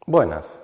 Buenas.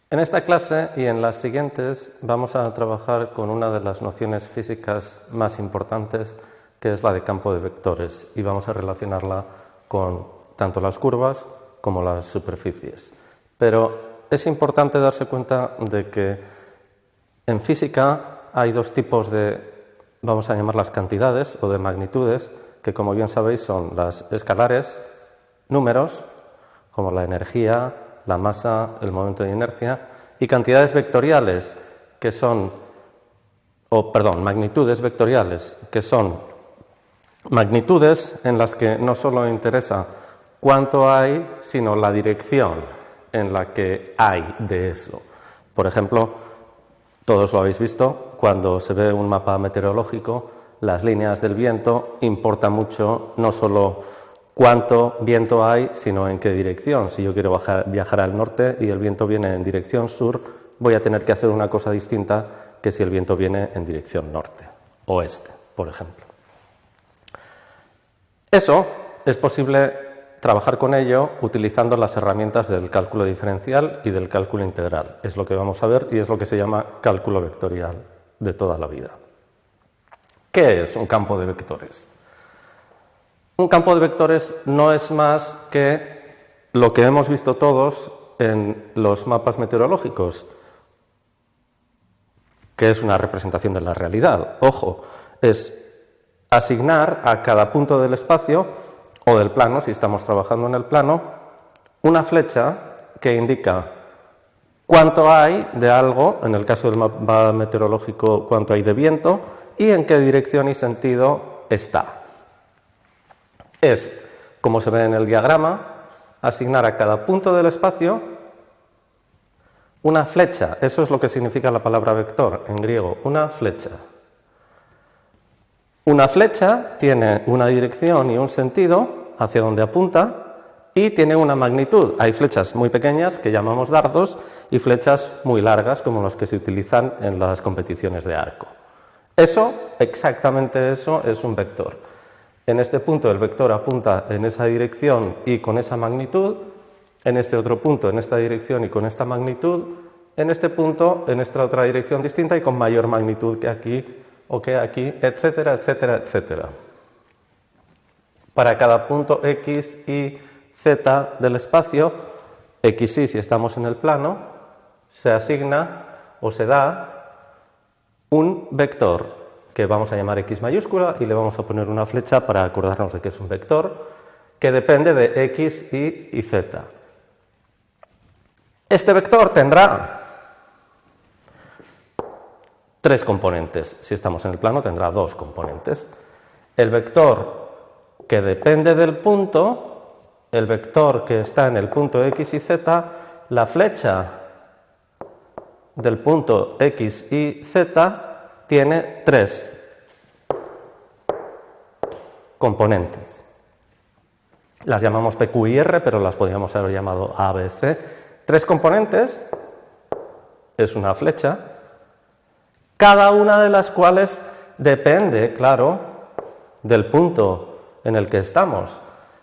En esta clase y en las siguientes vamos a trabajar con una de las nociones físicas más importantes, que es la de campo de vectores, y vamos a relacionarla con tanto las curvas como las superficies. Pero es importante darse cuenta de que en física hay dos tipos de, vamos a llamarlas cantidades o de magnitudes, que como bien sabéis son las escalares, números, como la energía, la masa, el momento de inercia, y cantidades vectoriales, que son, magnitudes vectoriales, que son magnitudes en las que no solo interesa cuánto hay, sino la dirección en la que hay de eso. Por ejemplo, todos lo habéis visto, cuando se ve un mapa meteorológico, las líneas del viento importa mucho, no solo cuánto viento hay, sino en qué dirección. Si yo quiero viajar al norte y el viento viene en dirección sur, voy a tener que hacer una cosa distinta que si el viento viene en dirección norte, oeste, por ejemplo. Eso es posible trabajar con ello utilizando las herramientas del cálculo diferencial y del cálculo integral. Es lo que vamos a ver y es lo que se llama cálculo vectorial de toda la vida. ¿Qué es un campo de vectores? Un campo de vectores no es más que lo que hemos visto todos en los mapas meteorológicos, que es una representación de la realidad. Ojo, es asignar a cada punto del espacio o del plano, si estamos trabajando en el plano, una flecha que indica cuánto hay de algo, en el caso del mapa meteorológico, cuánto hay de viento, y en qué dirección y sentido está. Es, como se ve en el diagrama, asignar a cada punto del espacio una flecha. Eso es lo que significa la palabra vector en griego, una flecha. Una flecha tiene una dirección y un sentido hacia donde apunta y tiene una magnitud. Hay flechas muy pequeñas que llamamos dardos y flechas muy largas como las que se utilizan en las competiciones de arco. Eso, exactamente eso, es un vector. En este punto el vector apunta en esa dirección y con esa magnitud, en este otro punto en esta dirección y con esta magnitud, en este punto en esta otra dirección distinta y con mayor magnitud que aquí o que aquí, etcétera, etcétera, etcétera. Para cada punto X, Y, Z del espacio, X, Y si estamos en el plano, se asigna o se da un vector que vamos a llamar X mayúscula y le vamos a poner una flecha para acordarnos de que es un vector que depende de X, Y y Z. Este vector tendrá tres componentes. Si estamos en el plano tendrá dos componentes. El vector que depende del punto, el vector que está en el punto X y Z, la flecha del punto X y Z tiene tres componentes. Las llamamos PQ y R, pero las podríamos haber llamado A, B, C. Tres componentes es una flecha, cada una de las cuales depende, claro, del punto en el que estamos.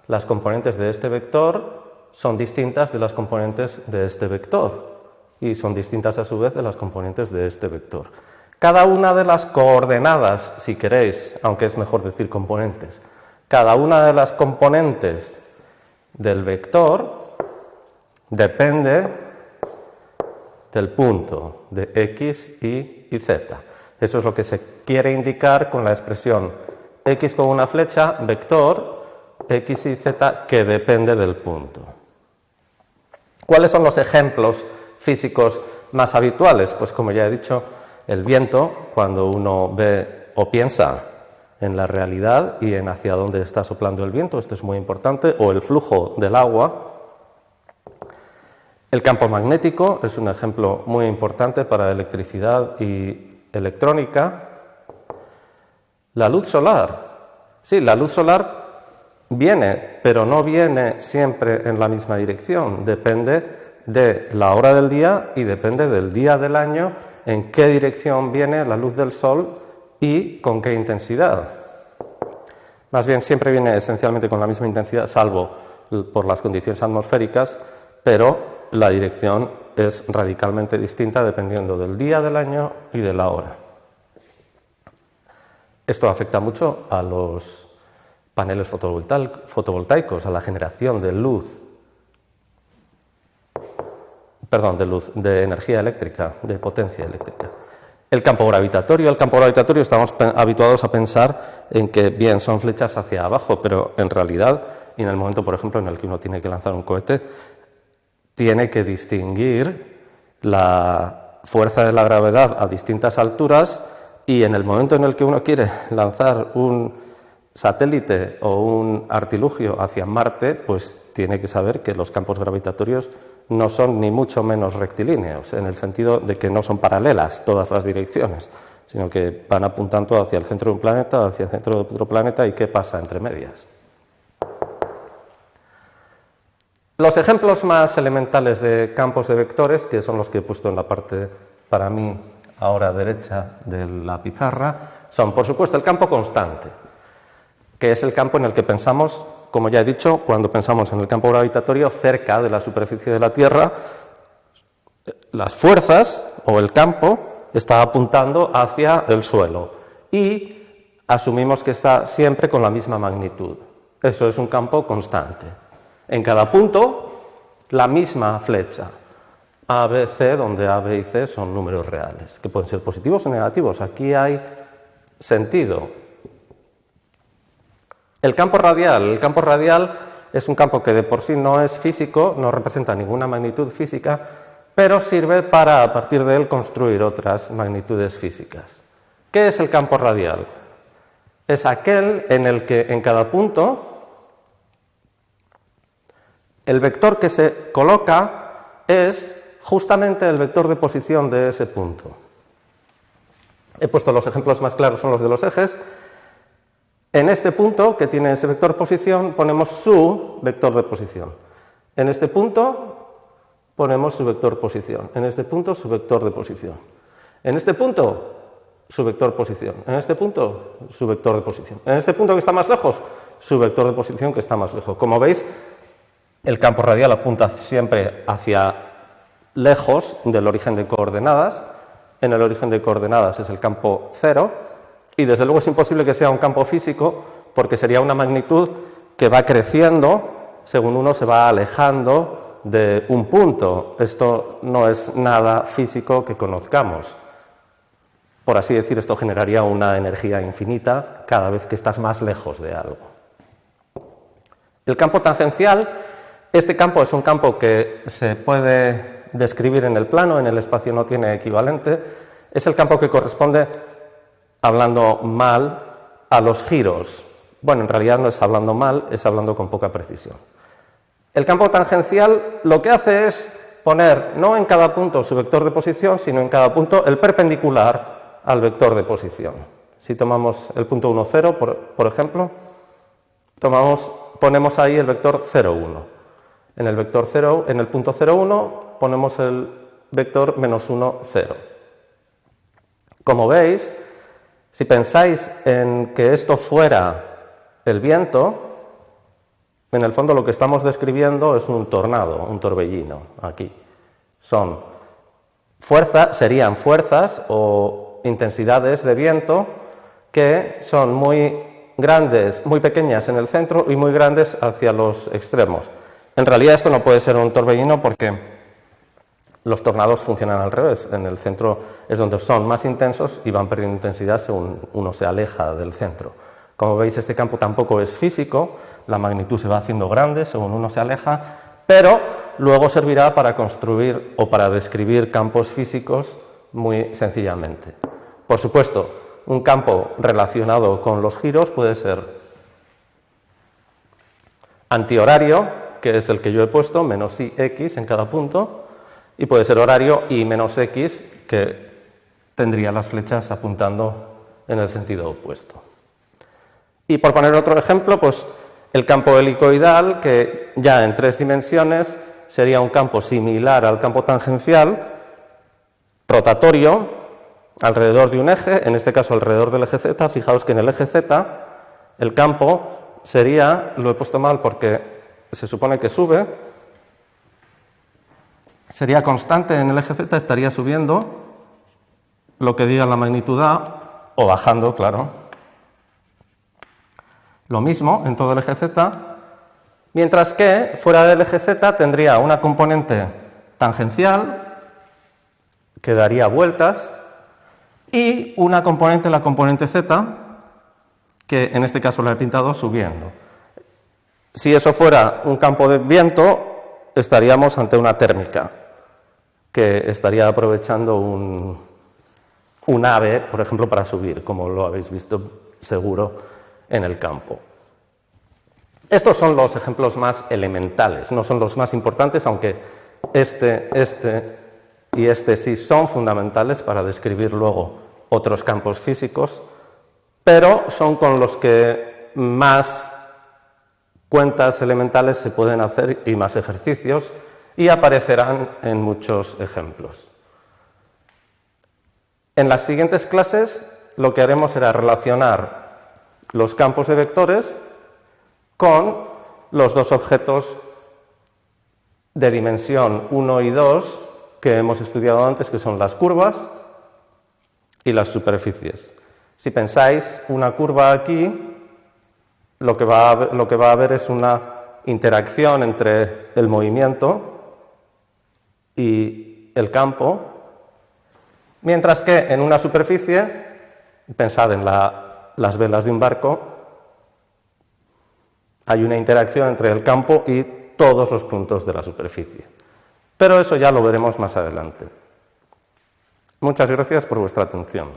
Las componentes de este vector son distintas de las componentes de este vector y son distintas a su vez de las componentes de este vector. Cada una de las coordenadas, si queréis, aunque es mejor decir componentes, cada una de las componentes del vector depende del punto de X, Y y Z. Eso es lo que se quiere indicar con la expresión X con una flecha, vector, X y Z que depende del punto. ¿Cuáles son los ejemplos físicos más habituales? Pues como ya he dicho, el viento, cuando uno ve o piensa en la realidad y en hacia dónde está soplando el viento, esto es muy importante, o el flujo del agua. El campo magnético es un ejemplo muy importante para electricidad y electrónica. La luz solar. Sí, la luz solar viene, pero no viene siempre en la misma dirección. Depende de la hora del día y depende del día del año en qué dirección viene la luz del sol y con qué intensidad. Más bien siempre viene esencialmente con la misma intensidad, salvo por las condiciones atmosféricas, pero la dirección es radicalmente distinta dependiendo del día del año y de la hora. Esto afecta mucho a los paneles fotovoltaicos, a la generación de de energía eléctrica, de potencia eléctrica. El campo gravitatorio estamos habituados a pensar en que bien son flechas hacia abajo, pero en realidad, y en el momento, por ejemplo, en el que uno tiene que lanzar un cohete, tiene que distinguir la fuerza de la gravedad a distintas alturas, y en el momento en el que uno quiere lanzar un satélite o un artilugio hacia Marte, pues tiene que saber que los campos gravitatorios no son ni mucho menos rectilíneos, en el sentido de que no son paralelas todas las direcciones, sino que van apuntando hacia el centro de un planeta, hacia el centro de otro planeta, y qué pasa entre medias. Los ejemplos más elementales de campos de vectores, que son los que he puesto en la parte, para mí, ahora derecha de la pizarra, son, por supuesto, el campo constante, que es el campo en el que pensamos, como ya he dicho, cuando pensamos en el campo gravitatorio cerca de la superficie de la Tierra, las fuerzas o el campo está apuntando hacia el suelo y asumimos que está siempre con la misma magnitud. Eso es un campo constante. En cada punto, la misma flecha. A, B, C, donde A, B y C son números reales, que pueden ser positivos o negativos. Aquí hay sentido. El campo radial es un campo que de por sí no es físico, no representa ninguna magnitud física, pero sirve para, a partir de él, construir otras magnitudes físicas. ¿Qué es el campo radial? Es aquel en el que en cada punto el vector que se coloca es justamente el vector de posición de ese punto. He puesto los ejemplos más claros, son los de los ejes. En este punto, que tiene ese vector posición, ponemos su vector de posición. En este punto ponemos su vector posición. En este punto su vector de posición. En este punto su vector posición. En este punto su vector de posición. En este punto que está más lejos, su vector de posición que está más lejos. Como veis, el campo radial apunta siempre hacia lejos del origen de coordenadas. En el origen de coordenadas es el campo cero. Y desde luego es imposible que sea un campo físico, porque sería una magnitud que va creciendo según uno se va alejando de un punto. Esto no es nada físico que conozcamos. Por así decir, esto generaría una energía infinita cada vez que estás más lejos de algo. El campo tangencial, este campo es un campo que se puede describir en el plano, en el espacio no tiene equivalente. Es el campo que corresponde, hablando mal, a los giros. Bueno, en realidad no es hablando mal, es hablando con poca precisión. El campo tangencial lo que hace es poner no en cada punto su vector de posición, sino en cada punto el perpendicular al vector de posición. Si tomamos el punto 1, 0, por ejemplo, ponemos ahí el vector 0, 1. En el punto 0, 1 ponemos el vector menos 1, 0. Como veis, si pensáis en que esto fuera el viento, en el fondo lo que estamos describiendo es un tornado, un torbellino, aquí. Serían fuerzas o intensidades de viento que son muy grandes, muy pequeñas en el centro y muy grandes hacia los extremos. En realidad esto no puede ser un torbellino porque los tornados funcionan al revés. En el centro es donde son más intensos y van perdiendo intensidad según uno se aleja del centro. Como veis, este campo tampoco es físico, la magnitud se va haciendo grande según uno se aleja, pero luego servirá para construir o para describir campos físicos muy sencillamente. Por supuesto, un campo relacionado con los giros puede ser antihorario, que es el que yo he puesto, menos i, x en cada punto, y puede ser horario y menos x, que tendría las flechas apuntando en el sentido opuesto. Y por poner otro ejemplo, pues el campo helicoidal, que ya en 3 dimensiones sería un campo similar al campo tangencial, rotatorio, alrededor de un eje, en este caso alrededor del eje z. Fijaos que en el eje z el campo sería, lo he puesto mal porque se supone que sube, sería constante en el eje Z, estaría subiendo lo que diga la magnitud A, o bajando, claro. Lo mismo en todo el eje Z, mientras que fuera del eje Z tendría una componente tangencial que daría vueltas y una componente, la componente Z, que en este caso la he pintado subiendo. Si eso fuera un campo de viento, estaríamos ante una térmica, que estaría aprovechando un ave, por ejemplo, para subir, como lo habéis visto seguro en el campo. Estos son los ejemplos más elementales, no son los más importantes, aunque este y este sí son fundamentales para describir luego otros campos físicos, pero son con los que más cuentas elementales se pueden hacer y más ejercicios, y aparecerán en muchos ejemplos. En las siguientes clases lo que haremos será relacionar los campos de vectores con los dos objetos de dimensión 1 y 2 que hemos estudiado antes, que son las curvas y las superficies. Si pensáis una curva aquí, lo que va a haber es una interacción entre el movimiento y el campo, mientras que en una superficie, pensad en las velas de un barco, hay una interacción entre el campo y todos los puntos de la superficie. Pero eso ya lo veremos más adelante. Muchas gracias por vuestra atención.